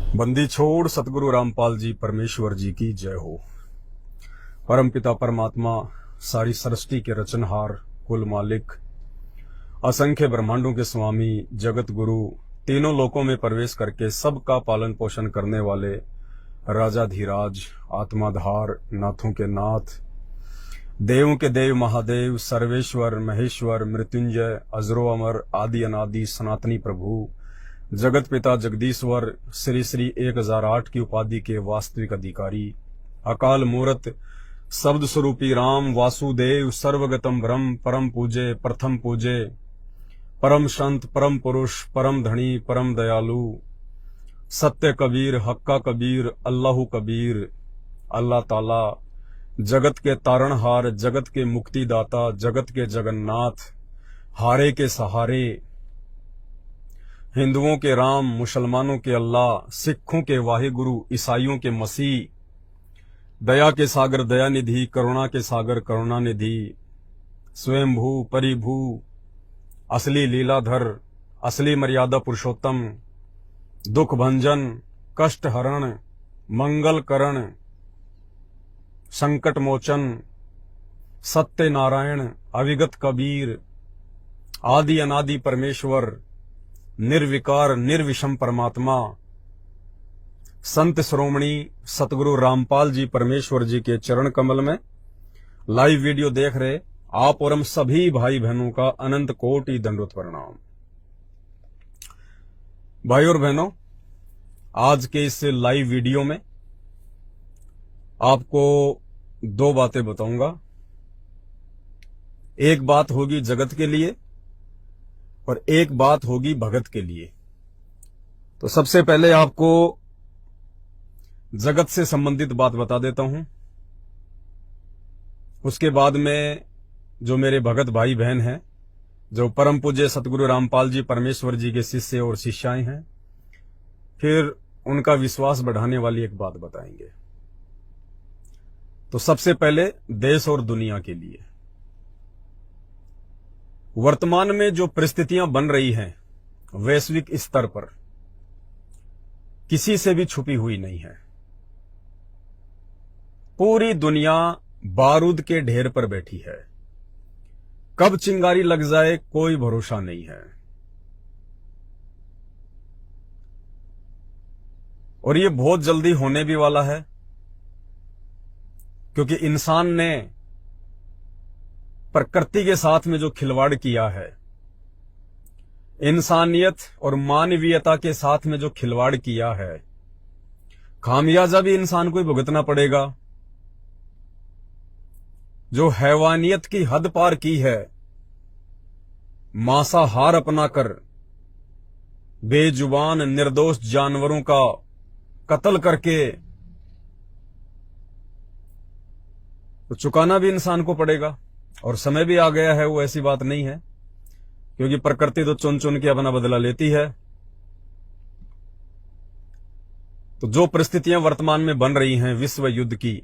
बंदी छोड़ सतगुरु रामपाल जी परमेश्वर जी की जय हो। परम पिता परमात्मा, सारी सृष्टि के रचनहार, कुल मालिक, असंख्य ब्रह्मांडों के स्वामी, जगत गुरु, तीनों लोकों में प्रवेश करके सबका पालन पोषण करने वाले राजाधीराज, आत्माधार, नाथों के नाथ, देवों के देव महादेव, सर्वेश्वर, महेश्वर, मृत्युंजय, अजरो अमर, आदि अनादि, सनातनी प्रभु, जगत पिता जगदीश्वर, श्री श्री 1008 की उपाधि के वास्तविक अधिकारी, अकाल मूरत, शब्द स्वरूपी राम, वासुदेव, सर्वगतम ब्रह्म, परम पूजे, प्रथम पूजे, परम संत, परम पुरुष, परम धनी, परम दयालु, सत्य कबीर, हक्का कबीर, अल्लाहु कबीर, अल्लाह ताला, जगत के तारणहार, जगत के मुक्तिदाता, जगत के जगन्नाथ, हारे के सहारे, हिंदुओं के राम, मुसलमानों के अल्लाह, सिखों के वाहिगुरु, ईसाइयों के मसीह, दया के सागर दयानिधि, करुणा के सागर करुणानिधि, स्वयंभू परिभू, असली लीलाधर, असली मर्यादा पुरुषोत्तम, दुख भंजन, कष्ट हरण, मंगल करण, संकट मोचन, सत्य नारायण, अविगत कबीर, आदि अनादि परमेश्वर, निर्विकार निर्विषम परमात्मा, संत श्रोमणी सतगुरु रामपाल जी परमेश्वर जी के चरण कमल में लाइव वीडियो देख रहे आप और हम सभी भाई बहनों का अनंत कोटि दंडवत प्रणाम। भाई और बहनों, आज के इस लाइव वीडियो में आपको दो बातें बताऊंगा। एक बात होगी जगत के लिए और एक बात होगी भगत के लिए। तो सबसे पहले आपको जगत से संबंधित बात बता देता हूं, उसके बाद में जो मेरे भगत भाई बहन हैं, जो परम पूज्य सतगुरु रामपाल जी परमेश्वर जी के शिष्य और शिष्याएं हैं, फिर उनका विश्वास बढ़ाने वाली एक बात बताएंगे। तो सबसे पहले देश और दुनिया के लिए वर्तमान में जो परिस्थितियां बन रही हैं वैश्विक स्तर पर, किसी से भी छुपी हुई नहीं है। पूरी दुनिया बारूद के ढेर पर बैठी है, कब चिंगारी लग जाए कोई भरोसा नहीं है। और ये बहुत जल्दी होने भी वाला है, क्योंकि इंसान ने प्रकृति के साथ में जो खिलवाड़ किया है, इंसानियत और मानवीयता के साथ में जो खिलवाड़ किया है, खामियाजा भी इंसान को ही भुगतना पड़ेगा। जो हैवानियत की हद पार की है, मांसाहार अपनाकर बेजुबान निर्दोष जानवरों का कत्ल करके, तो चुकाना भी इंसान को पड़ेगा। और समय भी आ गया है, वो ऐसी बात नहीं है, क्योंकि प्रकृति तो चुन चुन के अपना बदला लेती है। तो जो परिस्थितियां वर्तमान में बन रही हैं विश्व युद्ध की,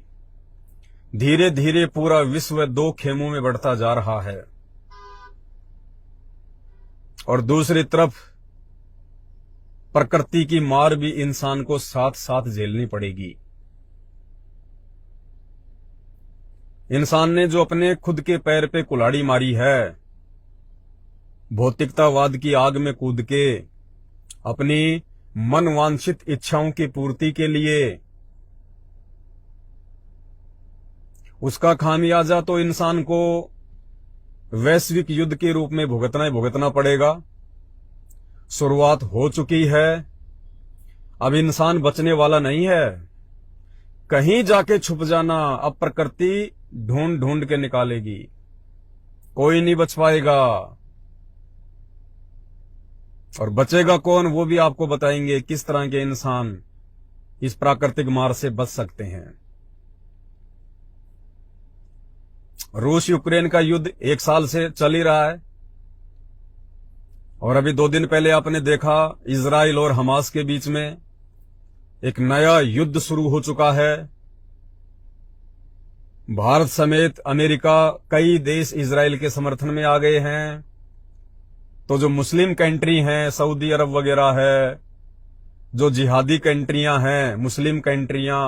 धीरे धीरे पूरा विश्व दो खेमों में बढ़ता जा रहा है, और दूसरी तरफ प्रकृति की मार भी इंसान को साथ साथ झेलनी पड़ेगी। इंसान ने जो अपने खुद के पैर पे कुल्हाड़ी मारी है, भौतिकतावाद की आग में कूद के अपनी मनवांछित इच्छाओं की पूर्ति के लिए, उसका खामियाजा तो इंसान को वैश्विक युद्ध के रूप में भुगतना ही भुगतना पड़ेगा। शुरुआत हो चुकी है, अब इंसान बचने वाला नहीं है। कहीं जाके छुप जाना अब प्रकृति ढूंढ ढूंढ के निकालेगी, कोई नहीं बच पाएगा। और बचेगा कौन, वो भी आपको बताएंगे किस तरह के इंसान इस प्राकृतिक मार से बच सकते हैं। रूस यूक्रेन का युद्ध 1 साल से चल ही रहा है, और अभी 2 दिन पहले आपने देखा इजराइल और हमास के बीच में एक नया युद्ध शुरू हो चुका है। भारत समेत अमेरिका, कई देश इजराइल के समर्थन में आ गए हैं। तो जो मुस्लिम कंट्री हैं, सऊदी अरब वगैरह है, जो जिहादी कंट्रियां हैं, मुस्लिम कंट्रियां,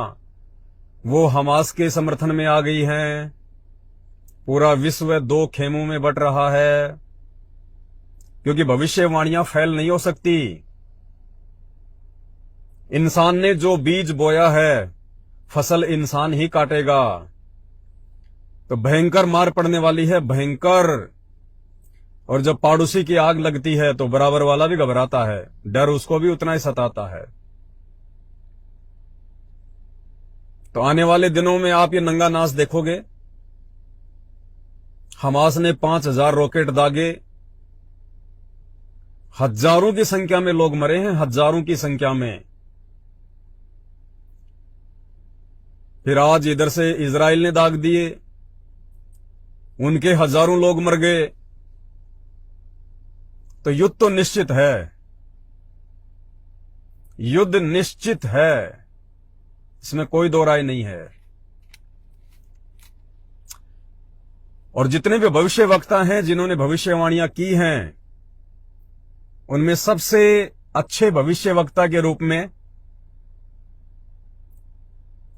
वो हमास के समर्थन में आ गई हैं। पूरा विश्व दो खेमों में बट रहा है, क्योंकि भविष्यवाणियां फैल नहीं हो सकती। इंसान ने जो बीज बोया है, फसल इंसान ही काटेगा। तो भयंकर मार पड़ने वाली है, भयंकर। और जब पड़ोसी की आग लगती है तो बराबर वाला भी घबराता है, डर उसको भी उतना ही सताता है। तो आने वाले दिनों में आप ये नंगा नाच देखोगे। हमास ने 5000 रॉकेट दागे, हजारों की संख्या में लोग मरे हैं, हजारों की संख्या में। फिर आज इधर से इजराइल ने दाग दिए, उनके हजारों लोग मर गए। तो युद्ध तो निश्चित है, युद्ध निश्चित है, इसमें कोई दो राय नहीं है। और जितने भी भविष्य वक्ता हैं जिन्होंने भविष्यवाणियां की हैं, उनमें सबसे अच्छे भविष्य वक्ता के रूप में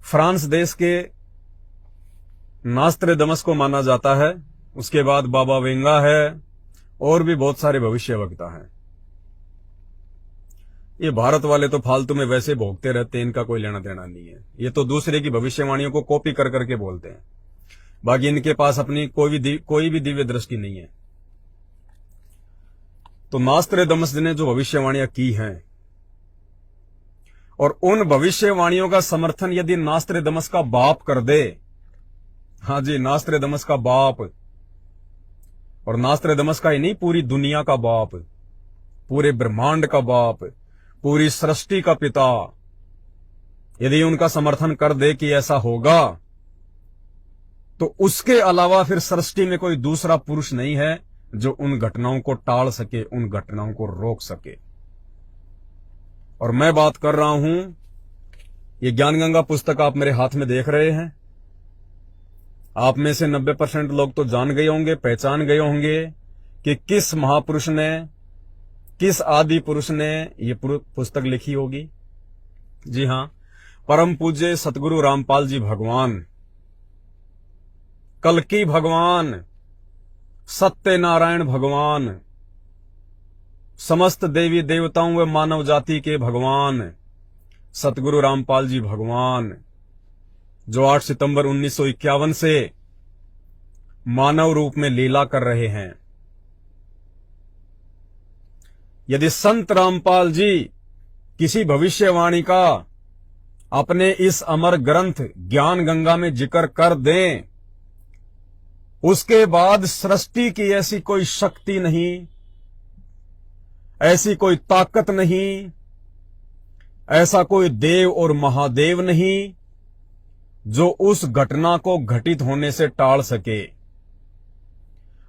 फ्रांस देश के नास्ट्रेडमस को माना जाता है। उसके बाद बाबा वेंगा है, और भी बहुत सारे भविष्य वक्ता हैं। ये भारत वाले तो फालतू में वैसे भोगते रहते हैं, इनका कोई लेना देना नहीं है। ये तो दूसरे की भविष्यवाणियों को कॉपी कर करके बोलते हैं, बाकी इनके पास अपनी कोई भी दिव्य दृष्टि नहीं है। तो नास्ट्रेडमस ने जो भविष्यवाणियां की हैं, और उन भविष्यवाणियों का समर्थन यदि नास्ट्रेडमस का बाप कर दे, हाँ जी, नास्ट्रेडमस का बाप, और नास्ट्रेडमस का ही नहीं, पूरी दुनिया का बाप, पूरे ब्रह्मांड का बाप, पूरी सृष्टि का पिता, यदि उनका समर्थन कर दे कि ऐसा होगा, तो उसके अलावा फिर सृष्टि में कोई दूसरा पुरुष नहीं है जो उन घटनाओं को टाल सके, उन घटनाओं को रोक सके। और मैं बात कर रहा हूं, ये ज्ञानगंगा पुस्तक आप मेरे हाथ में देख रहे हैं। आप में से 90% लोग तो जान गए होंगे, पहचान गए होंगे कि किस महापुरुष ने, किस आदि पुरुष ने ये पुस्तक लिखी होगी। जी हां, परम पूज्य सतगुरु रामपाल जी भगवान, कल्कि भगवान, सत्यनारायण भगवान, समस्त देवी देवताओं व मानव जाति के भगवान सतगुरु रामपाल जी भगवान, जो 8 सितंबर 1951 से मानव रूप में लीला कर रहे हैं। यदि संत रामपाल जी किसी भविष्यवाणी का अपने इस अमर ग्रंथ ज्ञान गंगा में जिक्र कर दें, उसके बाद सृष्टि की ऐसी कोई शक्ति नहीं, ऐसी कोई ताकत नहीं, ऐसा कोई देव और महादेव नहीं जो उस घटना को घटित होने से टाल सके।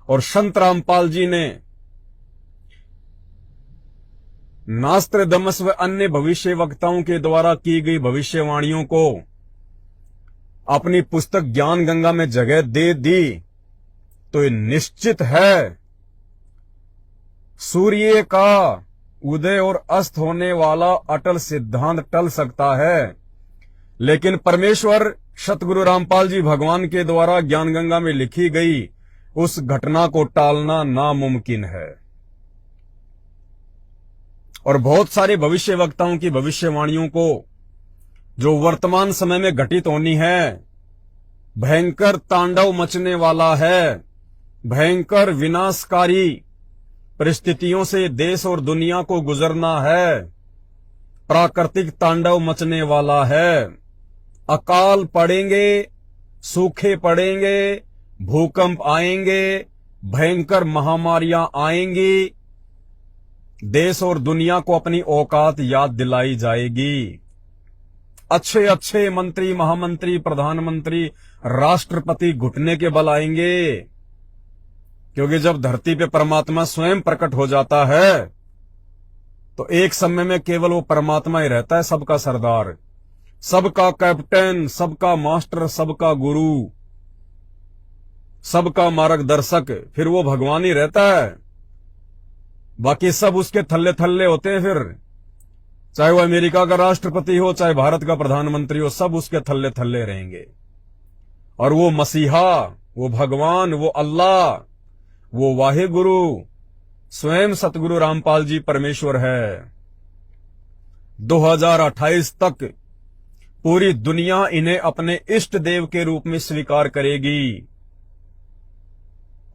और संत रामपाल जी ने नास्ट्रेडमस व अन्य भविष्य वक्ताओं के द्वारा की गई भविष्यवाणियों को अपनी पुस्तक ज्ञान गंगा में जगह दे दी, तो ये निश्चित है सूर्य का उदय और अस्त होने वाला अटल सिद्धांत टल सकता है, लेकिन परमेश्वर सतगुरु रामपाल जी भगवान के द्वारा ज्ञान गंगा में लिखी गई उस घटना को टालना नामुमकिन है। और बहुत सारे भविष्य वक्ताओं की भविष्यवाणियों को जो वर्तमान समय में घटित होनी है, भयंकर तांडव मचने वाला है, भयंकर विनाशकारी परिस्थितियों से देश और दुनिया को गुजरना है, प्राकृतिक तांडव मचने वाला है, अकाल पड़ेंगे, सूखे पड़ेंगे, भूकंप आएंगे, भयंकर महामारियां आएंगी, देश और दुनिया को अपनी औकात याद दिलाई जाएगी। अच्छे अच्छे मंत्री, महामंत्री, प्रधानमंत्री, राष्ट्रपति घुटने के बल आएंगे, क्योंकि जब धरती पे परमात्मा स्वयं प्रकट हो जाता है तो एक समय में केवल वो परमात्मा ही रहता है, सबका सरदार, सबका कैप्टन, सबका मास्टर, सबका गुरु, सबका मार्गदर्शक, फिर वो भगवान ही रहता है। बाकी सब उसके थल्ले थल्ले होते हैं। फिर चाहे वो अमेरिका का राष्ट्रपति हो, चाहे भारत का प्रधानमंत्री हो, सब उसके थल्ले थल्ले रहेंगे। और वो मसीहा, वो भगवान, वो अल्लाह, वो वाहे गुरु स्वयं सतगुरु रामपाल जी परमेश्वर है। 2028 तक पूरी दुनिया इन्हें अपने इष्ट देव के रूप में स्वीकार करेगी,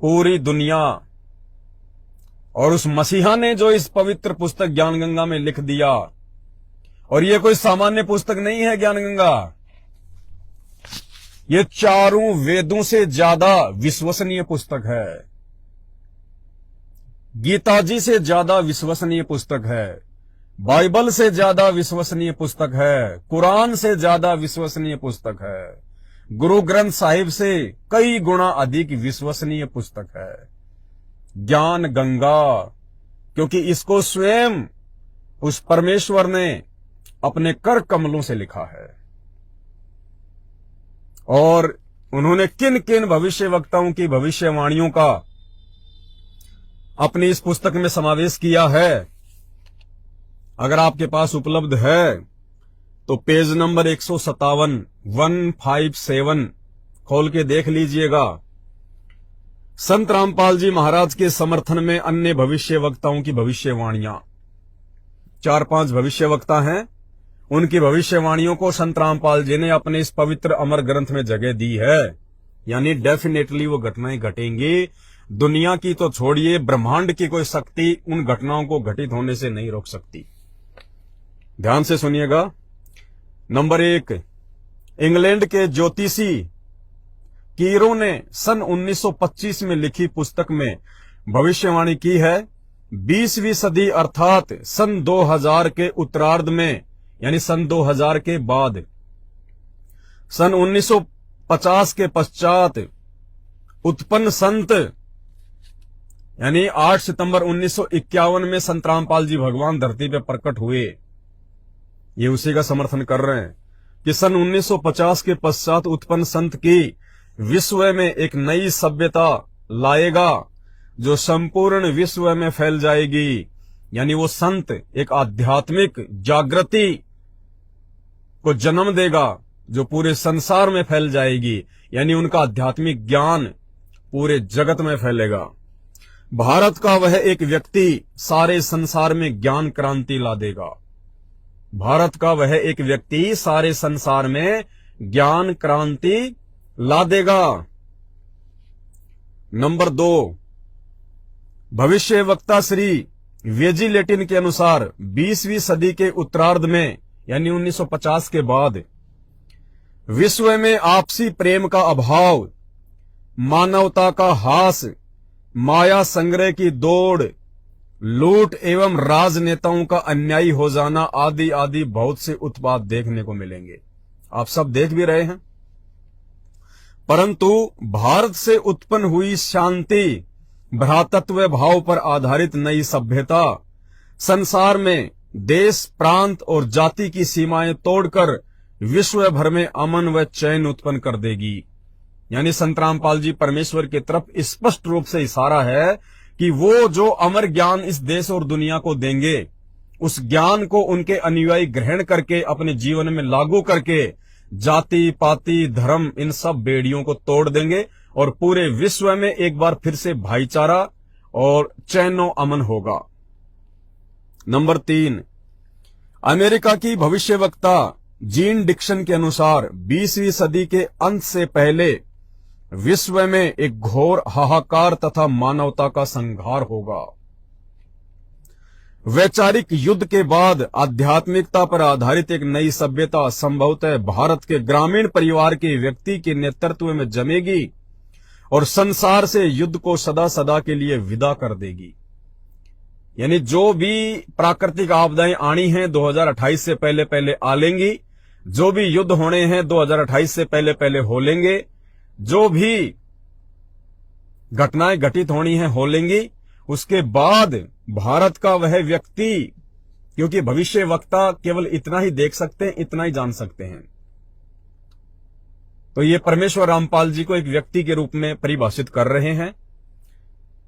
पूरी दुनिया। और उस मसीहा ने जो इस पवित्र पुस्तक ज्ञान गंगा में लिख दिया, और ये कोई सामान्य पुस्तक नहीं है ज्ञान गंगा, ये चारों वेदों से ज्यादा विश्वसनीय पुस्तक है, गीता जी से ज्यादा विश्वसनीय पुस्तक है, बाइबल से ज्यादा विश्वसनीय पुस्तक है, कुरान से ज्यादा विश्वसनीय पुस्तक है, गुरु ग्रंथ साहिब से कई गुना अधिक विश्वसनीय पुस्तक है ज्ञान गंगा। क्योंकि इसको स्वयं उस परमेश्वर ने अपने कर कमलों से लिखा है। और उन्होंने किन किन भविष्य वक्ताओं की भविष्यवाणियों का अपनी इस पुस्तक में समावेश किया है, अगर आपके पास उपलब्ध है तो पेज नंबर 157 खोल के देख लीजिएगा। संत रामपाल जी महाराज के समर्थन में अन्य भविष्य वक्ताओं की भविष्यवाणियां, 4-5 भविष्य वक्ता हैं, उनकी भविष्यवाणियों को संत रामपाल जी ने अपने इस पवित्र अमर ग्रंथ में जगह दी है। यानी डेफिनेटली वो घटनाएं घटेंगी। दुनिया की तो छोड़िए, ब्रह्मांड की कोई शक्ति उन घटनाओं को घटित होने से नहीं रोक सकती। ध्यान से सुनिएगा। नंबर 1, इंग्लैंड के ज्योतिषी कीरो ने सन 1925 में लिखी पुस्तक में भविष्यवाणी की है, 20वीं सदी अर्थात सन 2000 के उत्तरार्ध में, यानी सन 2000 के बाद, सन 1950 के पश्चात उत्पन्न संत, यानी 8 सितंबर 1951 में संत रामपाल जी भगवान धरती पे प्रकट हुए। ये उसी का समर्थन कर रहे हैं कि सन 1950 के पश्चात उत्पन्न संत की विश्व में एक नई सभ्यता लाएगा जो संपूर्ण विश्व में फैल जाएगी। यानी वो संत एक आध्यात्मिक जागृति को जन्म देगा जो पूरे संसार में फैल जाएगी। यानी उनका आध्यात्मिक ज्ञान पूरे जगत में फैलेगा। भारत का वह एक व्यक्ति सारे संसार में ज्ञान क्रांति ला देगा। भारत का वह एक व्यक्ति सारे संसार में ज्ञान क्रांति ला देगा। नंबर 2, भविष्य वक्ता श्री वेजिलेटिन के अनुसार 20वीं सदी के उत्तरार्ध में, यानी 1950 के बाद, विश्व में आपसी प्रेम का अभाव, मानवता का हास, माया संग्रह की दौड़, लूट एवं राजनेताओं का अन्यायी हो जाना आदि आदि बहुत से उत्पाद देखने को मिलेंगे। आप सब देख भी रहे हैं। परंतु भारत से उत्पन्न हुई शांति, भ्रातृत्व भाव पर आधारित नई सभ्यता संसार में देश, प्रांत और जाति की सीमाएं तोड़कर विश्व भर में अमन व चैन उत्पन्न कर देगी। यानी संत रामपाल जी परमेश्वर की तरफ स्पष्ट रूप से इशारा है कि वो जो अमर ज्ञान इस देश और दुनिया को देंगे, उस ज्ञान को उनके अनुयायी ग्रहण करके अपने जीवन में लागू करके जाति, पाति, धर्म, इन सब बेड़ियों को तोड़ देंगे और पूरे विश्व में एक बार फिर से भाईचारा और चैनो अमन होगा। नंबर 3, अमेरिका की भविष्यवक्ता जीन डिक्सन के अनुसार 20वीं सदी के अंत से पहले विश्व में एक घोर हाहाकार तथा मानवता का संहार होगा। वैचारिक युद्ध के बाद आध्यात्मिकता पर आधारित एक नई सभ्यता संभवतः भारत के ग्रामीण परिवार के व्यक्ति के नेतृत्व में जमेगी और संसार से युद्ध को सदा सदा के लिए विदा कर देगी। यानी जो भी प्राकृतिक आपदाएं आनी हैं 2028 से पहले पहले आ लेंगी, जो भी युद्ध होने हैं 2028 से पहले पहले हो लेंगे, जो भी घटनाएं घटित होनी हैं हो लेंगी। उसके बाद भारत का वह व्यक्ति, क्योंकि भविष्य वक्ता केवल इतना ही देख सकते हैं, इतना ही जान सकते हैं, तो ये परमेश्वर रामपाल जी को एक व्यक्ति के रूप में परिभाषित कर रहे हैं,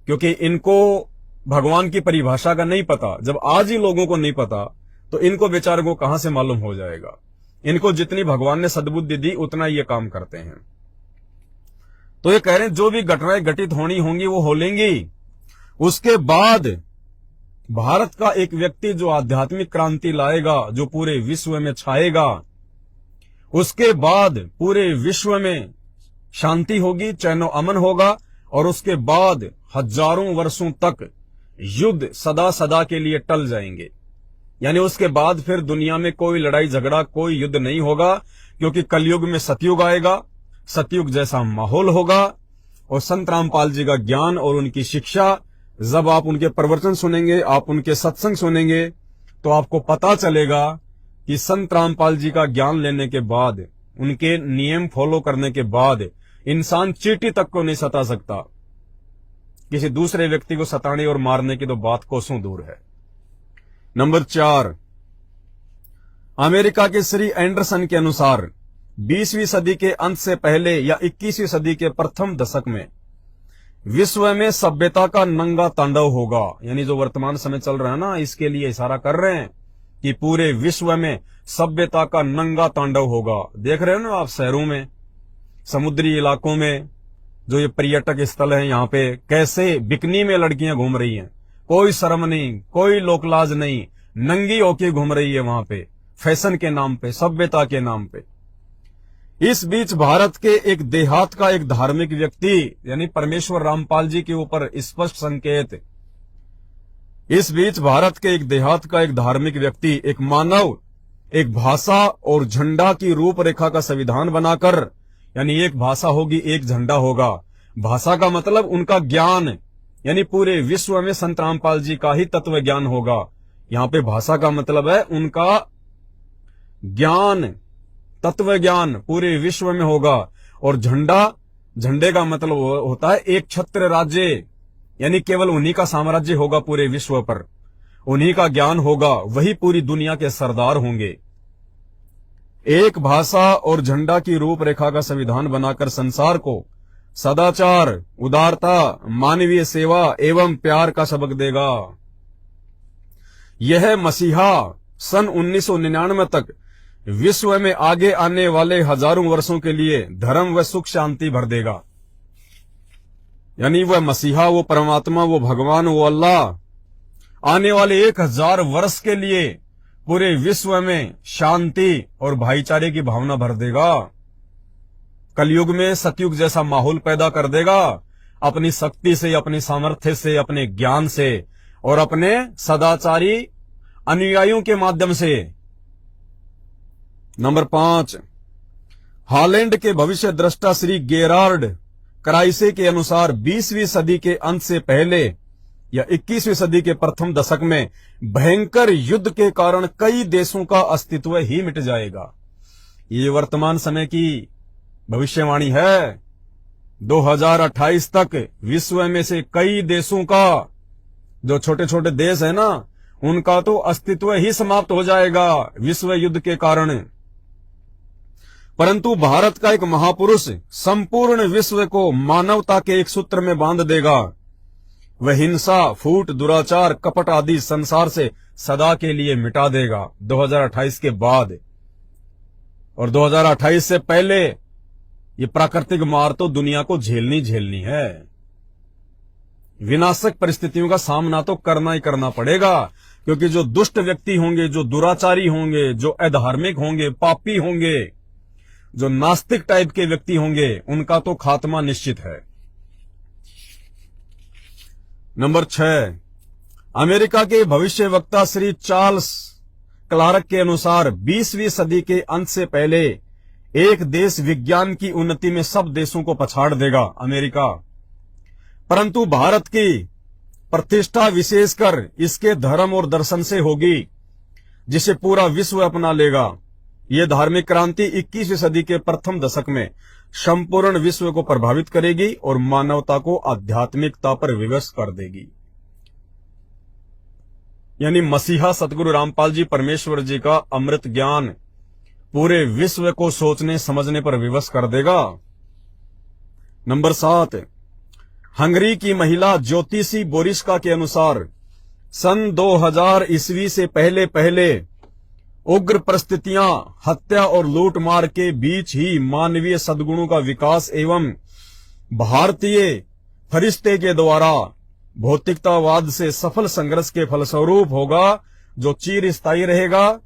क्योंकि इनको भगवान की परिभाषा का नहीं पता। जब आज ही लोगों को नहीं पता तो इनको बेचारों को कहां से मालूम हो जाएगा। इनको जितनी भगवान ने सद्बुद्धि दी उतना ये काम करते हैं। तो ये कह रहे हैं जो भी घटनाएं घटित होनी होंगी वो हो लेंगी। उसके बाद भारत का एक व्यक्ति जो आध्यात्मिक क्रांति लाएगा, जो पूरे विश्व में छाएगा, उसके बाद पूरे विश्व में शांति होगी, चैनो अमन होगा, और उसके बाद हजारों वर्षों तक युद्ध सदा सदा के लिए टल जाएंगे। यानी उसके बाद फिर दुनिया में कोई लड़ाई झगड़ा, कोई युद्ध नहीं होगा, क्योंकि कलयुग में सतयुग आएगा, सतयुग जैसा माहौल होगा। और संत रामपाल जी का ज्ञान और उनकी शिक्षा, जब आप उनके प्रवचन सुनेंगे, आप उनके सत्संग सुनेंगे, तो आपको पता चलेगा कि संत रामपाल जी का ज्ञान लेने के बाद, उनके नियम फॉलो करने के बाद इंसान चींटी तक को नहीं सता सकता। किसी दूसरे व्यक्ति को सताने और मारने की तो बात कोसों दूर है। नंबर 4, अमेरिका के श्री एंडरसन के अनुसार 20वीं सदी के अंत से पहले या 21वीं सदी के प्रथम दशक में विश्व में सभ्यता का नंगा तांडव होगा। यानी जो वर्तमान समय चल रहा है ना, इसके लिए इशारा कर रहे हैं कि पूरे विश्व में सभ्यता का नंगा तांडव होगा। देख रहे हो ना आप, शहरों में, समुद्री इलाकों में, जो ये पर्यटक स्थल है, यहाँ पे कैसे बिकनी में लड़कियां घूम रही हैं, कोई शर्म नहीं, कोई लोकलाज नहीं, नंगी होके घूम रही है वहां पे, फैशन के नाम पे, सभ्यता के नाम पे। इस बीच भारत के एक देहात का एक धार्मिक व्यक्ति, यानी परमेश्वर रामपाल जी के ऊपर स्पष्ट संकेत, इस बीच भारत के एक देहात का एक धार्मिक व्यक्ति, एक मानव, एक भाषा और झंडा की रूपरेखा का संविधान बनाकर, यानी एक भाषा होगी, एक झंडा होगा। भाषा का मतलब उनका ज्ञान, यानी पूरे विश्व में संत रामपाल जी का ही तत्व ज्ञान होगा। यहां पे भाषा का मतलब है उनका ज्ञान, तत्व ज्ञान पूरे विश्व में होगा। और झंडा, झंडे का मतलब होता है एक छत्र राज्य, यानी केवल उन्हीं का साम्राज्य होगा पूरे विश्व पर, उन्हीं का ज्ञान होगा, वही पूरी दुनिया के सरदार होंगे। एक भाषा और झंडा की रूपरेखा का संविधान बनाकर संसार को सदाचार, उदारता, मानवीय सेवा एवं प्यार का सबक देगा। यह मसीहा सन 1999 तक विश्व में आगे आने वाले हजारों वर्षों के लिए धर्म व सुख शांति भर देगा। यानी वह मसीहा, वो परमात्मा, वो भगवान, वो अल्लाह आने वाले 1000 वर्ष के लिए पूरे विश्व में शांति और भाईचारे की भावना भर देगा। कलयुग में सतयुग जैसा माहौल पैदा कर देगा, अपनी शक्ति से, अपनी सामर्थ्य से, अपने ज्ञान से और अपने सदाचारी अनुयायियों के माध्यम से। नंबर 5, हॉलैंड के भविष्य दृष्टा श्री गेरार्ड क्राइसे के अनुसार 20वीं सदी के अंत से पहले या 21वीं सदी के प्रथम दशक में भयंकर युद्ध के कारण कई देशों का अस्तित्व ही मिट जाएगा। ये वर्तमान समय की भविष्यवाणी है। 2028 तक विश्व में से कई देशों का, जो छोटे छोटे देश है ना, उनका तो अस्तित्व ही समाप्त हो जाएगा विश्व युद्ध के कारण। परंतु भारत का एक महापुरुष संपूर्ण विश्व को मानवता के एक सूत्र में बांध देगा। वह हिंसा, फूट, दुराचार, कपट आदि संसार से सदा के लिए मिटा देगा 2028 के बाद। और 2028 से पहले ये प्राकृतिक मार तो दुनिया को झेलनी है। विनाशक परिस्थितियों का सामना तो करना ही करना पड़ेगा, क्योंकि जो दुष्ट व्यक्ति होंगे, जो दुराचारी होंगे, जो अधार्मिक होंगे, पापी होंगे, जो नास्तिक टाइप के व्यक्ति होंगे, उनका तो खात्मा निश्चित है। नंबर 6, अमेरिका के भविष्यवक्ता श्री चार्ल्स क्लार्क के अनुसार 20वीं सदी के अंत से पहले एक देश विज्ञान की उन्नति में सब देशों को पछाड़ देगा, अमेरिका। परंतु भारत की प्रतिष्ठा विशेषकर इसके धर्म और दर्शन से होगी, जिसे पूरा विश्व अपना लेगा। यह धार्मिक क्रांति 21वीं सदी के प्रथम दशक में संपूर्ण विश्व को प्रभावित करेगी और मानवता को आध्यात्मिकता पर विवश कर देगी। यानी मसीहा सतगुरु रामपाल जी परमेश्वर जी का अमृत ज्ञान पूरे विश्व को सोचने समझने पर विवश कर देगा। नंबर 7, हंगरी की महिला ज्योतिषी बोरिस्का के अनुसार सन 2000 ईस्वी से पहले उग्र परिस्थितियां, हत्या और लूटमार के बीच ही मानवीय सद्गुणों का विकास एवं भारतीय फरिश्ते के द्वारा भौतिकतावाद से सफल संघर्ष के फलस्वरूप होगा, जो चिरस्थायी रहेगा।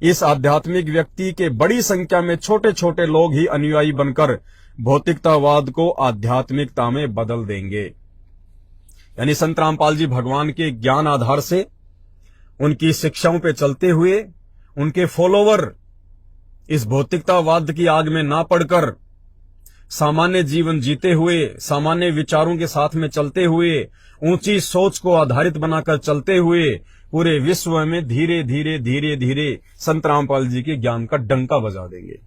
इस आध्यात्मिक व्यक्ति के बड़ी संख्या में छोटे छोटे लोग ही अनुयायी बनकर भौतिकतावाद को आध्यात्मिकता में बदल देंगे। यानी संत रामपाल जी भगवान के ज्ञान आधार से, उनकी शिक्षाओं पे चलते हुए, उनके फॉलोवर इस भौतिकतावाद की आग में ना पड़कर सामान्य जीवन जीते हुए, सामान्य विचारों के साथ में चलते हुए, ऊंची सोच को आधारित बनाकर चलते हुए पूरे विश्व में धीरे धीरे धीरे धीरे संत रामपाल जी के ज्ञान का डंका बजा देंगे।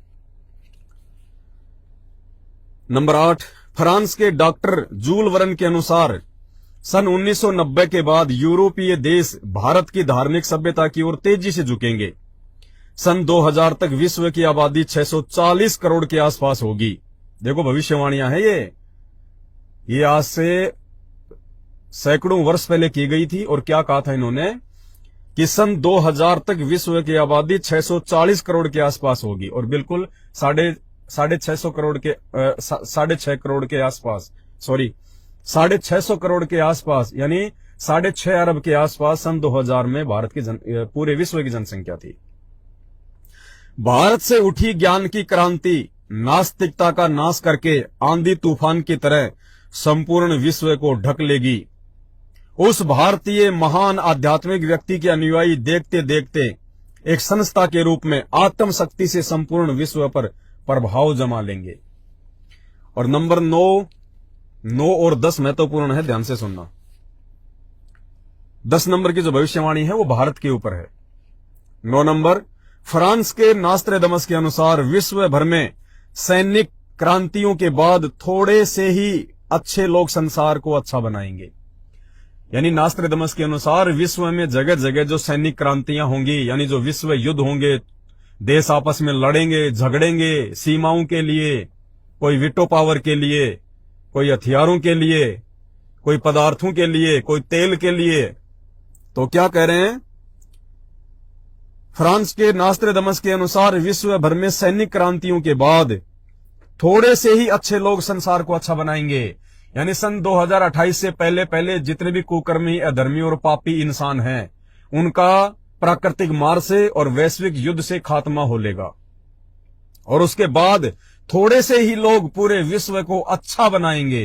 नंबर 8, फ्रांस के डॉक्टर जूल वर्न के अनुसार सन 1990 के बाद यूरोपीय देश भारत की धार्मिक सभ्यता की ओर तेजी से झुकेंगे। सन 2000 तक विश्व की आबादी 640 करोड़ के आसपास होगी। देखो भविष्यवाणियां हैं ये आज से सैकड़ों वर्ष पहले की गई थी। और क्या कहा था इन्होंने कि सन 2000 तक विश्व की आबादी 640 करोड़ के आसपास होगी, और बिल्कुल साढ़े 6 करोड़ के आसपास, सॉरी 650 करोड़ के आसपास, यानी 6.5 अरब के आसपास सन 2000 में भारत की पूरे विश्व की जनसंख्या थी। भारत से उठी ज्ञान की क्रांति नास्तिकता का नाश करके आंधी तूफान की तरह संपूर्ण विश्व को ढक लेगी। उस भारतीय महान आध्यात्मिक व्यक्ति के अनुयायी देखते देखते एक संस्था के रूप में आत्म शक्ति से संपूर्ण विश्व पर प्रभाव जमा लेंगे। और नंबर 9 और 10 महत्वपूर्ण है, ध्यान से सुनना। 10 नंबर की जो भविष्यवाणी है वो भारत के ऊपर है। 9 नंबर, फ्रांस के नास्त्रेदमस के अनुसार विश्व भर में सैनिक क्रांतियों के बाद थोड़े से ही अच्छे लोग संसार को अच्छा बनाएंगे। यानी नास्त्रेदमस के अनुसार विश्व में जगह जगह जो सैनिक क्रांतियां होंगी, यानी जो विश्व युद्ध होंगे, देश आपस में लड़ेंगे, झगड़ेंगे सीमाओं के लिए, कोई वीटो पावर के लिए, कोई हथियारों के लिए, कोई पदार्थों के लिए, कोई तेल के लिए। तो क्या कह रहे हैं, फ्रांस के नास्त्रेदमस के अनुसार विश्व भर में सैनिक क्रांतियों के बाद थोड़े से ही अच्छे लोग संसार को अच्छा बनाएंगे। यानी सन 2028 से पहले जितने भी कुकर्मी, अधर्मी और पापी इंसान हैं, उनका प्राकृतिक मार से और वैश्विक युद्ध से खात्मा हो लेगा। और उसके बाद थोड़े से ही लोग पूरे विश्व को अच्छा बनाएंगे।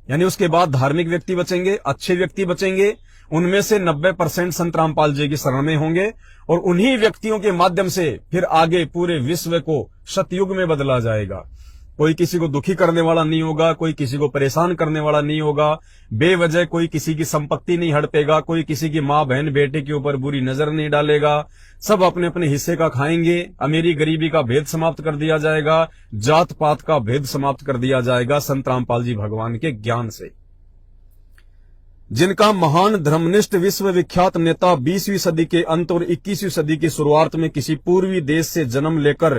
यानी उसके बाद धार्मिक व्यक्ति बचेंगे, अच्छे व्यक्ति बचेंगे। उनमें से 90% संत रामपाल जी की शरण में होंगे, और उन्हीं व्यक्तियों के माध्यम से फिर आगे पूरे विश्व को सतयुग में बदला जाएगा। कोई किसी को दुखी करने वाला नहीं होगा, कोई किसी को परेशान करने वाला नहीं होगा, बेवजह कोई किसी की संपत्ति नहीं हड़पेगा, कोई किसी की माँ बहन बेटे के ऊपर बुरी नजर नहीं डालेगा। सब अपने अपने हिस्से का खाएंगे। अमीरी गरीबी का भेद समाप्त कर दिया जाएगा, जात पात का भेद समाप्त कर दिया जाएगा संत रामपाल जी भगवान के ज्ञान से। जिनका महान धर्मनिष्ठ विश्व विख्यात नेता 20वीं सदी के अंत और 21वीं सदी की शुरुआत में किसी पूर्वी देश से जन्म लेकर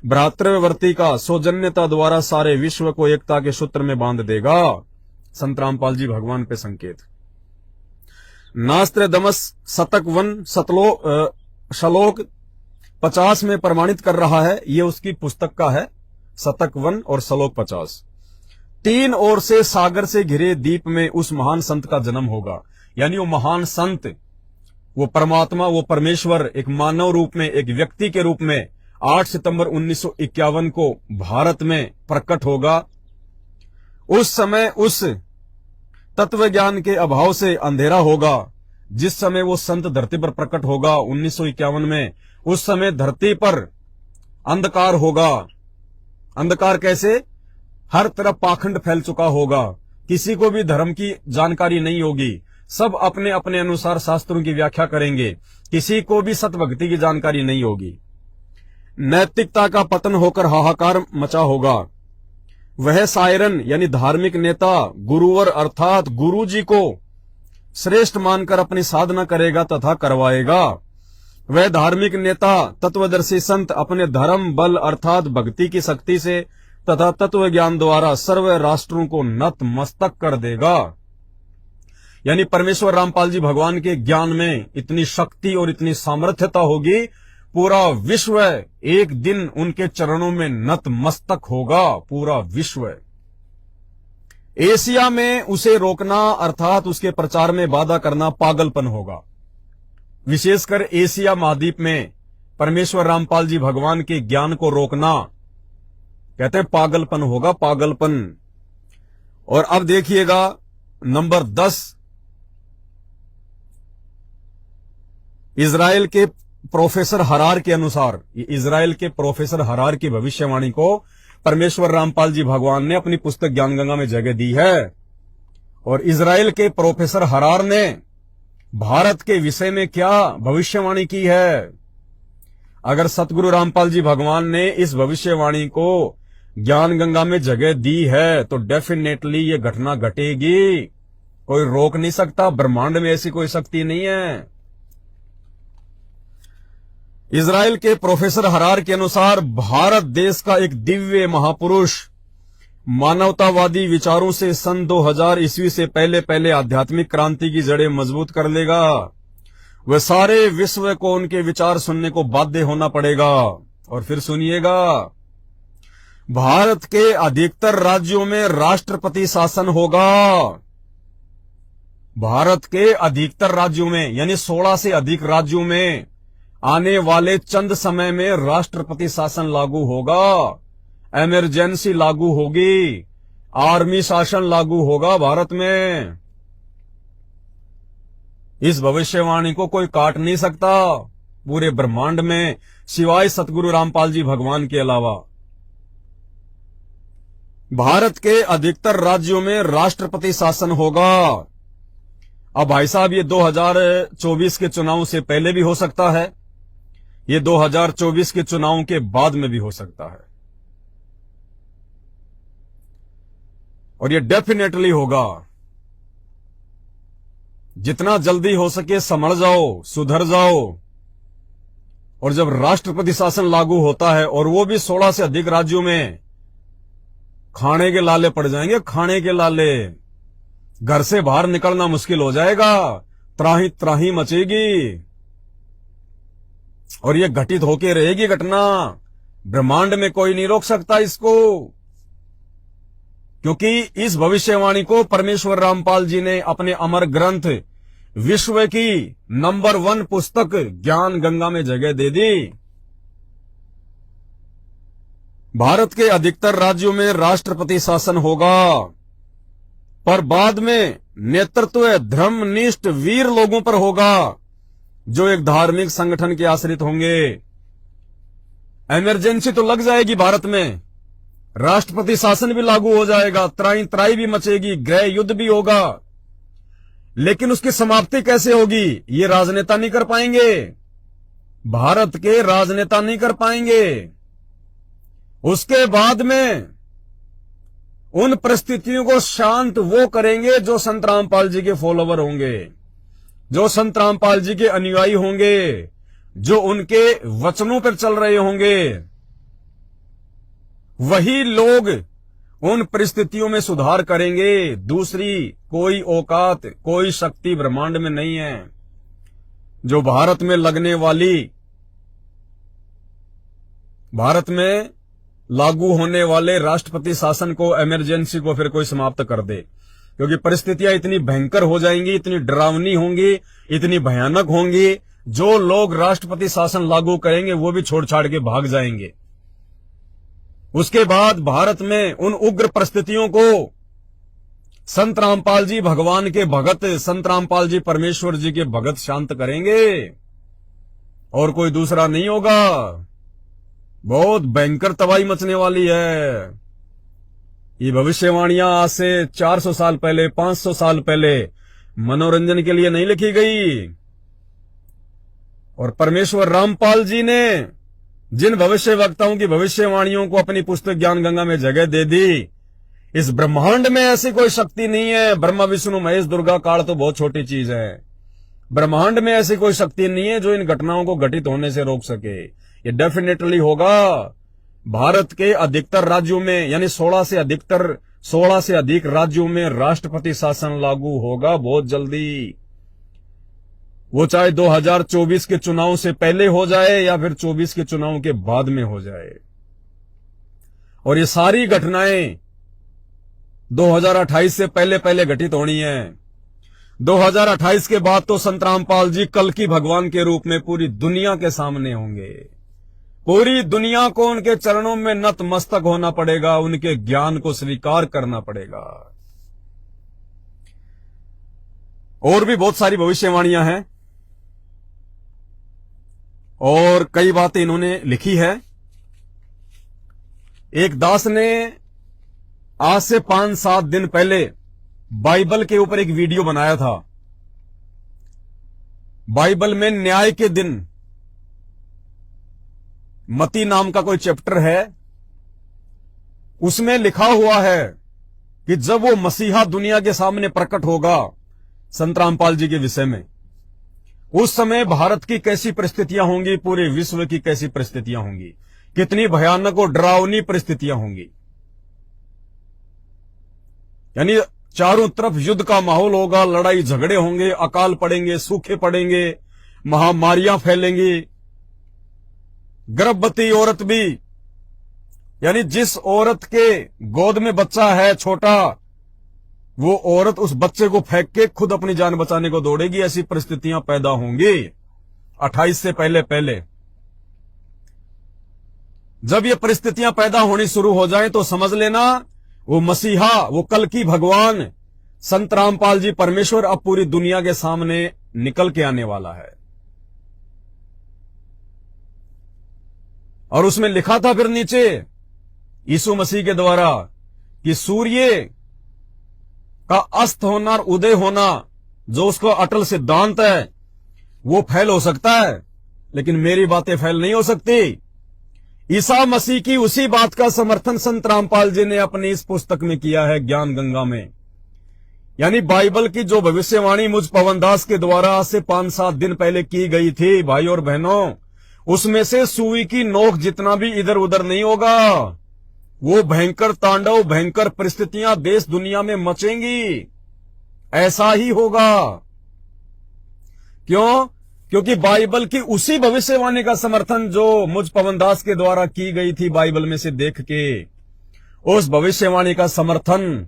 भ्रातृवर्ती का सौजन्यता द्वारा सारे विश्व को एकता के सूत्र में बांध देगा। संत रामपाल जी भगवान पे संकेत। नास्त्रेदमस शतक 1 श्लोक 50 में प्रमाणित कर रहा है। ये उसकी पुस्तक का है, शतक 1 और श्लोक 50। 3 ओर से सागर से घिरे द्वीप में उस महान संत का जन्म होगा। यानी वो महान संत, वो परमात्मा, वो परमेश्वर एक मानव रूप में, एक व्यक्ति के रूप में 8 सितंबर 1951 को भारत में प्रकट होगा। उस समय उस तत्व ज्ञान के अभाव से अंधेरा होगा। जिस समय वो संत धरती पर प्रकट होगा 1951 में, उस समय धरती पर अंधकार होगा। अंधकार कैसे? हर तरफ पाखंड फैल चुका होगा, किसी को भी धर्म की जानकारी नहीं होगी, सब अपने अपने अनुसार शास्त्रों की व्याख्या करेंगे, किसी को भी सतभक्ति की जानकारी नहीं होगी। नैतिकता का पतन होकर हाहाकार मचा होगा। वह सायरन यानी धार्मिक नेता गुरुवर अर्थात गुरु जी को श्रेष्ठ मानकर अपनी साधना करेगा तथा करवाएगा। वह धार्मिक नेता तत्वदर्शी संत अपने धर्म बल अर्थात भक्ति की शक्ति से तथा तत्व ज्ञान द्वारा सर्व राष्ट्रों को नत मस्तक कर देगा। यानी परमेश्वर रामपाल जी भगवान के ज्ञान में इतनी शक्ति और इतनी सामर्थ्यता होगी, पूरा विश्व एक दिन उनके चरणों में नतमस्तक होगा, पूरा विश्व। एशिया में उसे रोकना अर्थात उसके प्रचार में बाधा करना पागलपन होगा। विशेषकर एशिया महाद्वीप में परमेश्वर रामपाल जी भगवान के ज्ञान को रोकना कहते हैं पागलपन होगा, पागलपन। और अब देखिएगा नंबर 10, इजराइल के प्रोफेसर हरार के अनुसार, इजराइल के प्रोफेसर हरार की भविष्यवाणी को परमेश्वर रामपाल जी भगवान ने अपनी पुस्तक ज्ञानगंगा में जगह दी है। और इजराइल के प्रोफेसर हरार ने भारत के विषय में क्या भविष्यवाणी की है। अगर सतगुरु रामपाल जी भगवान ने इस भविष्यवाणी को ज्ञानगंगा में जगह दी है तो डेफिनेटली ये घटना घटेगी, कोई रोक नहीं सकता। ब्रह्मांड में ऐसी कोई शक्ति नहीं है। इजराइल के प्रोफेसर हरार के अनुसार भारत देश का एक दिव्य महापुरुष मानवतावादी विचारों से सन 2000 ईस्वी से पहले आध्यात्मिक क्रांति की जड़ें मजबूत कर लेगा। वह सारे विश्व को उनके विचार सुनने को बाध्य होना पड़ेगा। और फिर सुनिएगा, भारत के अधिकतर राज्यों में राष्ट्रपति शासन होगा। भारत के अधिकतर राज्यों में यानी 16 से अधिक राज्यों में आने वाले चंद समय में राष्ट्रपति शासन लागू होगा, इमरजेंसी लागू होगी, आर्मी शासन लागू होगा भारत में। इस भविष्यवाणी को कोई काट नहीं सकता पूरे ब्रह्मांड में, सिवाय सतगुरु रामपाल जी भगवान के अलावा। भारत के अधिकतर राज्यों में राष्ट्रपति शासन होगा। अब भाई साहब, ये 2024 के चुनाव से पहले भी हो सकता है, ये 2024 के चुनाव के बाद में भी हो सकता है, और ये डेफिनेटली होगा। जितना जल्दी हो सके समझ जाओ, सुधर जाओ। और जब राष्ट्रपति शासन लागू होता है और वो भी 16 से अधिक राज्यों में, खाने के लाले पड़ जाएंगे, खाने के लाले। घर से बाहर निकलना मुश्किल हो जाएगा, त्राही त्राही मचेगी। और ये घटित होके रहेगी घटना, ब्रह्मांड में कोई नहीं रोक सकता इसको, क्योंकि इस भविष्यवाणी को परमेश्वर रामपाल जी ने अपने अमर ग्रंथ विश्व की नंबर 1 पुस्तक ज्ञान गंगा में जगह दे दी। भारत के अधिकतर राज्यों में राष्ट्रपति शासन होगा, पर बाद में नेतृत्व धर्मनिष्ठ वीर लोगों पर होगा जो एक धार्मिक संगठन के आश्रित होंगे। इमरजेंसी तो लग जाएगी भारत में, राष्ट्रपति शासन भी लागू हो जाएगा, त्राई त्राई भी मचेगी, गृह युद्ध भी होगा, लेकिन उसकी समाप्ति कैसे होगी ये राजनेता नहीं कर पाएंगे, भारत के राजनेता नहीं कर पाएंगे। उसके बाद में उन परिस्थितियों को शांत वो करेंगे जो संत रामपाल जी के फॉलोवर होंगे, जो संत रामपाल जी के अनुयायी होंगे, जो उनके वचनों पर चल रहे होंगे। वही लोग उन परिस्थितियों में सुधार करेंगे। दूसरी कोई औकात, कोई शक्ति ब्रह्मांड में नहीं है जो भारत में लगने वाली, भारत में लागू होने वाले राष्ट्रपति शासन को, इमरजेंसी को फिर कोई समाप्त कर दे। क्योंकि परिस्थितियां इतनी भयंकर हो जाएंगी, इतनी डरावनी होंगी, इतनी भयानक होंगी, जो लोग राष्ट्रपति शासन लागू करेंगे वो भी छोड़ छाड़ के भाग जाएंगे। उसके बाद भारत में उन उग्र परिस्थितियों को संत रामपाल जी भगवान के भगत, संत रामपाल जी परमेश्वर जी के भगत शांत करेंगे, और कोई दूसरा नहीं होगा। बहुत भयंकर तबाही मचने वाली है। ये भविष्यवाणियां आज से 400 साल पहले, 500 साल पहले मनोरंजन के लिए नहीं लिखी गई, और परमेश्वर रामपाल जी ने जिन भविष्य वक्ताओं की भविष्यवाणियों को अपनी पुस्तक ज्ञान गंगा में जगह दे दी, इस ब्रह्मांड में ऐसी कोई शक्ति नहीं है। ब्रह्मा विष्णु महेश दुर्गा काल तो बहुत छोटी चीज है, ब्रह्मांड में ऐसी कोई शक्ति नहीं है जो इन घटनाओं को घटित होने से रोक सके। ये डेफिनेटली होगा। भारत के अधिकतर राज्यों में यानी 16 से अधिक राज्यों में राष्ट्रपति शासन लागू होगा बहुत जल्दी। वो चाहे 2024 के चुनाव से पहले हो जाए या फिर 24 के चुनाव के बाद में हो जाए। और ये सारी घटनाएं 2028 से पहले पहले घटित होनी है। 2028 के बाद तो संत रामपाल जी कल्कि भगवान के रूप में पूरी दुनिया के सामने होंगे। पूरी दुनिया को उनके चरणों में नतमस्तक होना पड़ेगा, उनके ज्ञान को स्वीकार करना पड़ेगा। और भी बहुत सारी भविष्यवाणियां हैं और कई बातें इन्होंने लिखी है। एक दास ने आज से 5-7 दिन पहले बाइबल के ऊपर एक वीडियो बनाया था। बाइबल में न्याय के दिन मती नाम का कोई चैप्टर है, उसमें लिखा हुआ है कि जब वो मसीहा दुनिया के सामने प्रकट होगा संत रामपाल जी के विषय में, उस समय भारत की कैसी परिस्थितियां होंगी, पूरे विश्व की कैसी परिस्थितियां होंगी, कितनी भयानक और डरावनी परिस्थितियां होंगी। यानी चारों तरफ युद्ध का माहौल होगा, लड़ाई झगड़े होंगे, अकाल पड़ेंगे, सूखे पड़ेंगे, महामारियां फैलेंगी। गर्भवती औरत भी, यानी जिस औरत के गोद में बच्चा है छोटा, वो औरत उस बच्चे को फेंक के खुद अपनी जान बचाने को दौड़ेगी। ऐसी परिस्थितियां पैदा होंगी 28 से पहले पहले। जब ये परिस्थितियां पैदा होनी शुरू हो जाएं तो समझ लेना वो मसीहा, वो कल्कि भगवान संत रामपाल जी परमेश्वर अब पूरी दुनिया के सामने निकल के आने वाला है। और उसमें लिखा था फिर नीचे यीशु मसीह के द्वारा कि सूर्य का अस्त होना और उदय होना जो उसका अटल सिद्धांत है वो फैल हो सकता है, लेकिन मेरी बातें फैल नहीं हो सकती। ईसा मसीह की उसी बात का समर्थन संत रामपाल जी ने अपनी इस पुस्तक में किया है, ज्ञान गंगा में। यानी बाइबल की जो भविष्यवाणी मुझ पवनदास के द्वारा आज से 5-7 दिन पहले की गई थी भाई और बहनों, उसमें से सुई की नोक जितना भी इधर उधर नहीं होगा। वो भयंकर तांडव, भयंकर परिस्थितियां देश दुनिया में मचेंगी, ऐसा ही होगा। क्यों? क्योंकि बाइबल की उसी भविष्यवाणी का समर्थन जो मुझ पवनदास के द्वारा की गई थी बाइबल में से देख के, उस भविष्यवाणी का समर्थन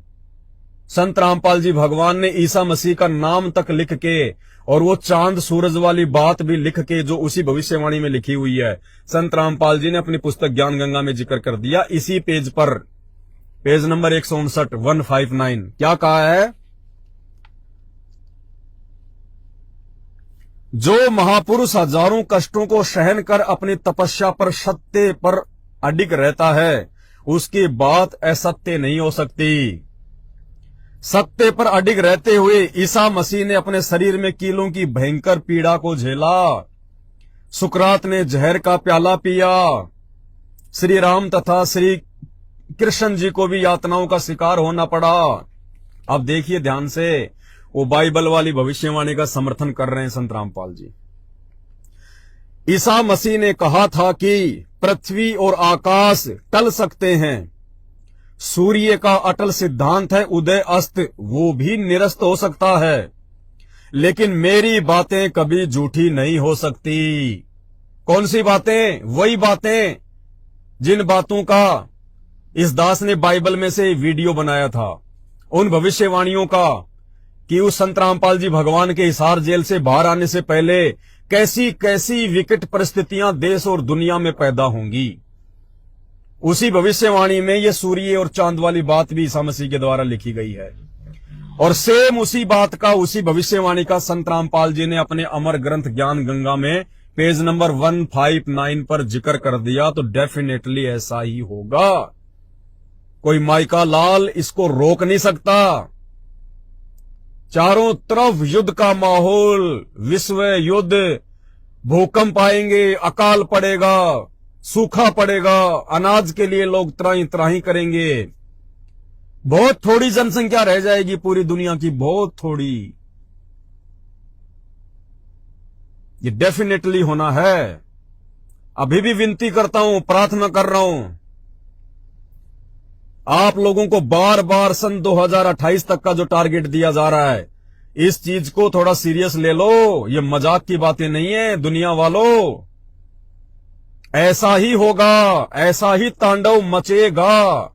संत रामपाल जी भगवान ने ईसा मसीह का नाम तक लिख के और वो चांद सूरज वाली बात भी लिख के जो उसी भविष्यवाणी में लिखी हुई है, संत रामपाल जी ने अपनी पुस्तक ज्ञान गंगा में जिक्र कर दिया। इसी पेज पर, पेज नंबर 159 क्या कहा है? जो महापुरुष हजारों कष्टों को सहन कर अपनी तपस्या पर सत्य पर अडिग रहता है, उसकी बात असत्य नहीं हो सकती। सत्य पर अडिग रहते हुए ईसा मसीह ने अपने शरीर में कीलों की भयंकर पीड़ा को झेला। सुकरात ने जहर का प्याला पिया। श्री राम तथा श्री कृष्ण जी को भी यातनाओं का शिकार होना पड़ा। अब देखिए ध्यान से, वो बाइबल वाली भविष्यवाणी का समर्थन कर रहे हैं संत रामपाल जी। ईसा मसीह ने कहा था कि पृथ्वी और आकाश टल सकते हैं, सूर्य का अटल सिद्धांत है उदय अस्त, वो भी निरस्त हो सकता है, लेकिन मेरी बातें कभी झूठी नहीं हो सकती। कौन सी बातें? वही बातें जिन बातों का इस दास ने बाइबल में से वीडियो बनाया था, उन भविष्यवाणियों का कि उस संत रामपाल जी भगवान के हिसार जेल से बाहर आने से पहले कैसी कैसी विकट परिस्थितियां देश और दुनिया में पैदा होंगी। उसी भविष्यवाणी में ये सूर्य और चांद वाली बात भी ईसा मसीह के द्वारा लिखी गई है। और सेम उसी बात का, उसी भविष्यवाणी का संत रामपाल जी ने अपने अमर ग्रंथ ज्ञान गंगा में पेज नंबर 159 पर जिक्र कर दिया। तो डेफिनेटली ऐसा ही होगा, कोई माइका लाल इसको रोक नहीं सकता। चारों तरफ युद्ध का माहौल, विश्व युद्ध, भूकंप आएंगे, अकाल पड़ेगा, सूखा पड़ेगा, अनाज के लिए लोग त्राही त्राही करेंगे। बहुत थोड़ी जनसंख्या रह जाएगी पूरी दुनिया की, बहुत थोड़ी। ये डेफिनेटली होना है। अभी भी विनती करता हूं, प्रार्थना कर रहा हूं, आप लोगों को बार बार सन 2028 तक का जो टारगेट दिया जा रहा है, इस चीज को थोड़ा सीरियस ले लो, ये मजाक की बातें नहीं है दुनिया वालों। ऐसा ही होगा, ऐसा ही तांडव मचेगा।